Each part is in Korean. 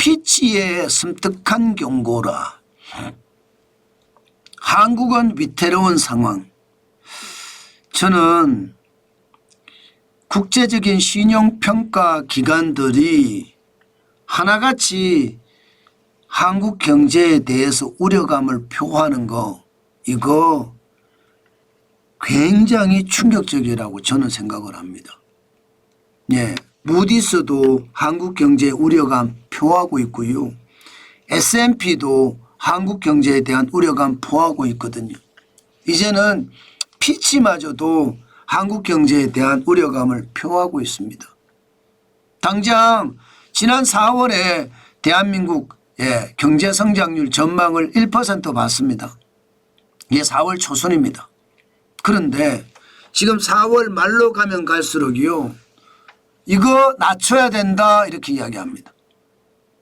피치의 섬뜩한 경고라. 한국은 위태로운 상황. 저는 국제적인 신용평가 기관들이 하나같이 한국 경제에 대해서 우려감을 표하는 거, 이거 굉장히 충격적이라고 저는 생각을 합니다. 예, 무디스도 한국 경제에 우려감 표하고 있고요. S&P도 한국 경제에 대한 우려감 표하고 있거든요. 이제는 피치마저도 한국 경제에 대한 우려감을 표하고 있습니다. 당장 지난 4월에 대한민국 경제 성장률 전망을 1% 봤습니다. 이게 4월 초순입니다. 그런데 지금 4월 말로 가면 갈수록이요, 이거 낮춰야 된다 이렇게 이야기합니다.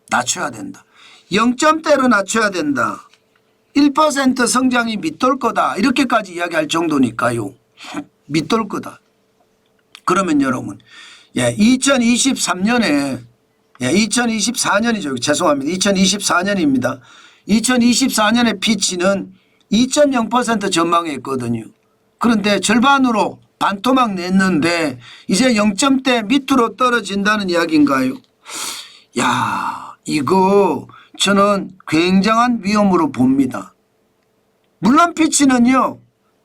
낮춰야 된다. 0점대로 낮춰야 된다. 1% 성장이 밑돌 거다 이렇게까지 이야기할 정도니까요. 밑돌 거다. 그러면 여러분 2023년에 2024년이죠. 죄송합니다. 2024년입니다. 2024년의 피치는 2.0% 전망했거든요. 그런데 절반으로 반토막 냈는데 이제 0점대 밑으로 떨어진다는 이야기인가요? 야, 이거 저는 굉장한 위험으로 봅니다. 물론 피치는요,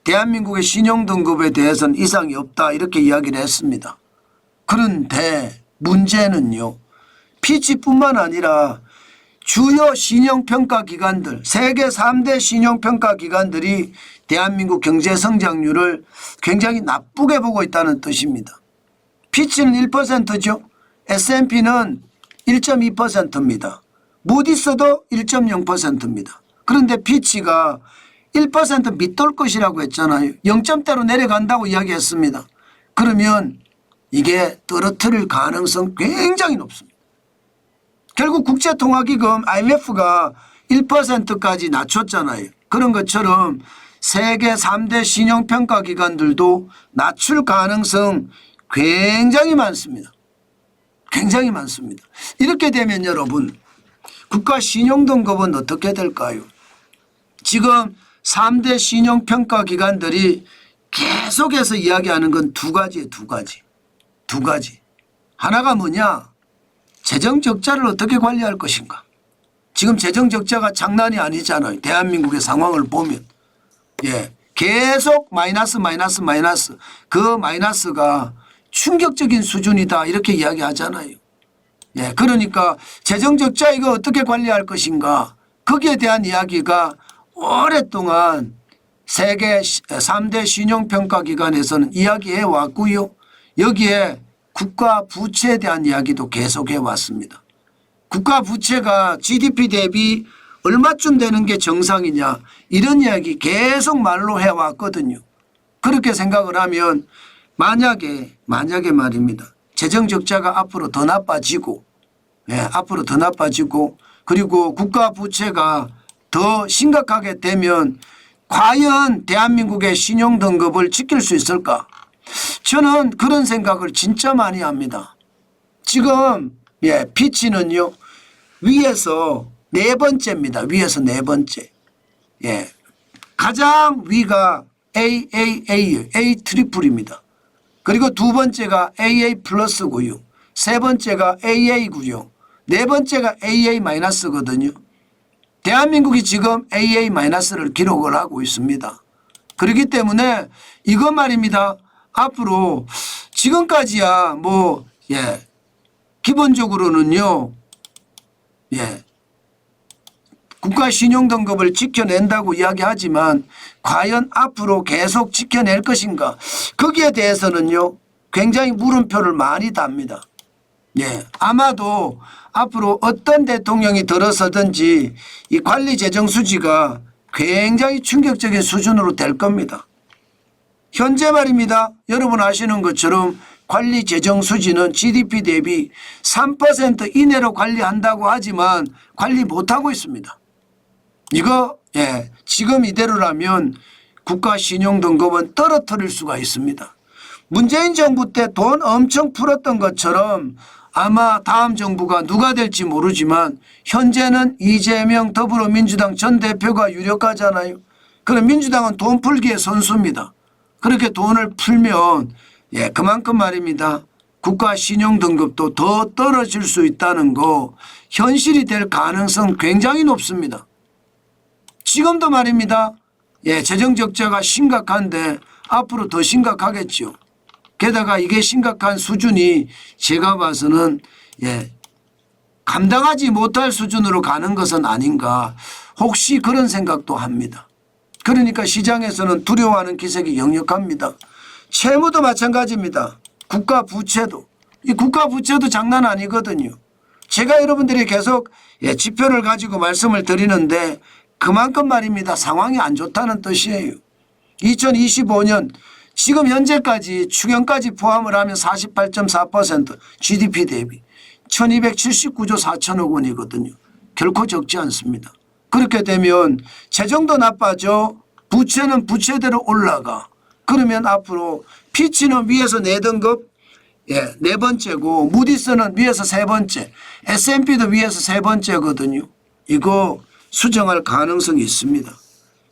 대한민국의 신용등급에 대해서는 이상이 없다 이렇게 이야기를 했습니다. 그런데 문제는요, 피치뿐만 아니라 주요 신용평가 기관들, 세계 3대 신용평가 기관들이 대한민국 경제 성장률을 굉장히 나쁘게 보고 있다는 뜻입니다. 피치는 1%죠. S&P는 1.2%입니다. 무디스도 1.0%입니다. 그런데 피치가 1% 밑돌 것이라고 했잖아요. 0점대로 내려간다고 이야기했습니다. 그러면 이게 떨어뜨릴 가능성 굉장히 높습니다. 결국 국제통화기금 IMF가 1%까지 낮췄잖아요. 그런 것처럼 세계 3대 신용평가기관들도 낮출 가능성 굉장히 많습니다. 굉장히 많습니다. 이렇게 되면 여러분, 국가 신용등급은 어떻게 될까요? 지금 3대 신용평가기관들이 계속해서 이야기하는 건 두 가지예요. 두 가지. 하나가 뭐냐? 재정적자를 어떻게 관리할 것인가. 지금 재정적자가 장난이 아니잖아요. 대한민국의 상황을 보면. 계속 마이너스. 그 마이너스가 충격적인 수준이다 이렇게 이야기하잖아요. 그러니까 재정적자 이거 어떻게 관리할 것인가. 거기에 대한 이야기가 오랫동안 세계 3대 신용평가기관에서는 이야기해 왔고요. 여기에 국가 부채에 대한 이야기도 계속해 왔습니다. 국가 부채가 GDP 대비 얼마쯤 되는 게 정상이냐 이런 이야기 계속 말로 해왔거든요. 그렇게 생각을 하면 만약에 말입니다. 재정적자가 앞으로 더 나빠지고 그리고 국가 부채가 더 심각하게 되면 과연 대한민국의 신용등급을 지킬 수 있을까? 저는 그런 생각을 진짜 많이 합니다. 지금 피치는요 위에서 네 번째입니다. 위에서 네 번째. 가장 위가 AAA, A 트리플입니다. 그리고 두 번째가 AA 플러스고요. 세 번째가 AA고요. 네 번째가 AA 마이너스거든요. 대한민국이 지금 AA 마이너스를 기록을 하고 있습니다. 그렇기 때문에 이거 말입니다. 앞으로 지금까지야 기본적으로는요. 국가 신용등급을 지켜낸다고 이야기하지만 과연 앞으로 계속 지켜낼 것인가. 거기에 대해서는요. 굉장히 물음표를 많이 답니다. 아마도 앞으로 어떤 대통령이 들어서든지 이 관리 재정 수지가 굉장히 충격적인 수준으로 될 겁니다. 현재 말입니다. 여러분 아시는 것처럼 관리 재정 수지는 GDP 대비 3% 이내로 관리한다고 하지만 관리 못하고 있습니다. 이거 지금 이대로라면 국가 신용등급은 떨어뜨릴 수가 있습니다. 문재인 정부 때 돈 엄청 풀었던 것처럼 아마 다음 정부가 누가 될지 모르지만 현재는 이재명 더불어민주당 전 대표가 유력하잖아요. 그럼 민주당은 돈 풀기의 선수입니다. 그렇게 돈을 풀면 그만큼 말입니다. 국가 신용 등급도 더 떨어질 수 있다는 거 현실이 될 가능성 굉장히 높습니다. 지금도 말입니다. 재정 적자가 심각한데 앞으로 더 심각하겠죠. 게다가 이게 심각한 수준이 제가 봐서는 감당하지 못할 수준으로 가는 것은 아닌가 혹시 그런 생각도 합니다. 그러니까 시장에서는 두려워하는 기색이 역력합니다. 채무도 마찬가지입니다. 국가 부채도. 이 국가 부채도 장난 아니거든요. 제가 여러분들이 계속 지표를 가지고 말씀을 드리는데 그만큼 말입니다. 상황이 안 좋다는 뜻이에요. 2025년 지금 현재까지 추경까지 포함을 하면 48.4% GDP 대비 1279조 4천억 원이거든요. 결코 적지 않습니다. 그렇게 되면 재정도 나빠져 부채는 부채대로 올라가. 그러면 앞으로 피치는 위에서 4등급 네 번째고 무디스는 위에서 3번째 S&P도 위에서 3번째거든요. 이거 수정할 가능성이 있습니다.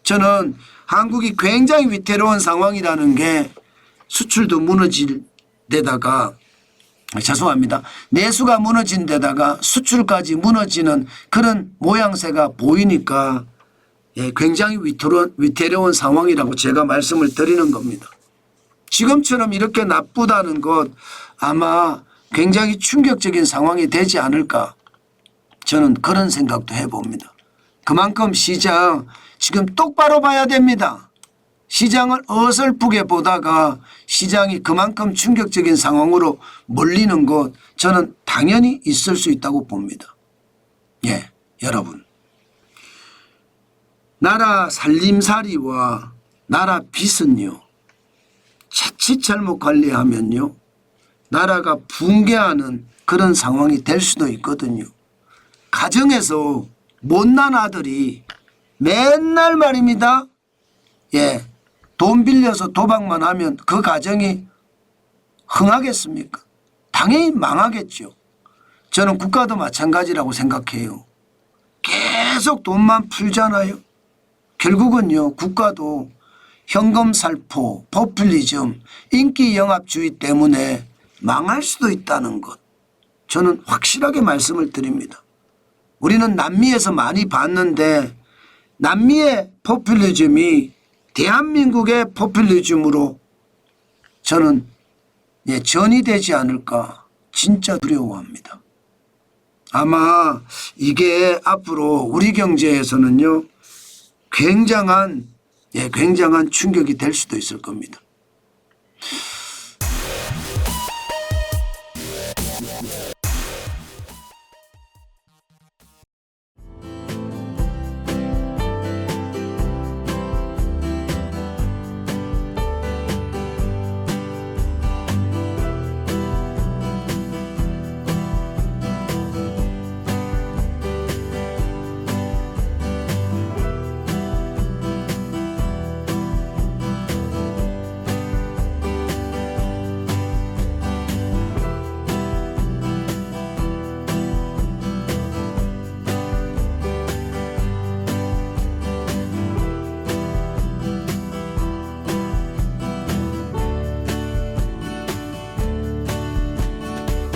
저는 한국이 굉장히 위태로운 상황이라는 게 수출도 무너질 데다가 죄송합니다. 내수가 무너진 데다가 수출까지 무너지는 그런 모양새가 보이니까 굉장히 위태로운 상황이라고 제가 말씀을 드리는 겁니다. 지금처럼 이렇게 나쁘다는 것 아마 굉장히 충격적인 상황이 되지 않을까 저는 그런 생각도 해봅니다. 그만큼 시장 지금 똑바로 봐야 됩니다. 시장을 어설프게 보다가 시장이 그만큼 충격적인 상황으로 몰리는 것 저는 당연히 있을 수 있다고 봅니다. 여러분. 나라 살림살이와 나라 빚은요. 자칫 잘못 관리하면요. 나라가 붕괴하는 그런 상황이 될 수도 있거든요. 가정에서 못난 아들이 맨날 말입니다. 돈 빌려서 도박만 하면 그 가정이 흥하겠습니까? 당연히 망하겠죠. 저는 국가도 마찬가지라고 생각해요. 계속 돈만 풀잖아요. 결국은요. 국가도 현금살포, 포퓰리즘, 인기영합주의 때문에 망할 수도 있다는 것. 저는 확실하게 말씀을 드립니다. 우리는 남미에서 많이 봤는데 남미의 포퓰리즘이 대한민국의 포퓰리즘으로 저는 전이되지 않을까 진짜 두려워합니다. 아마 이게 앞으로 우리 경제에서는요 굉장한 충격이 될 수도 있을 겁니다.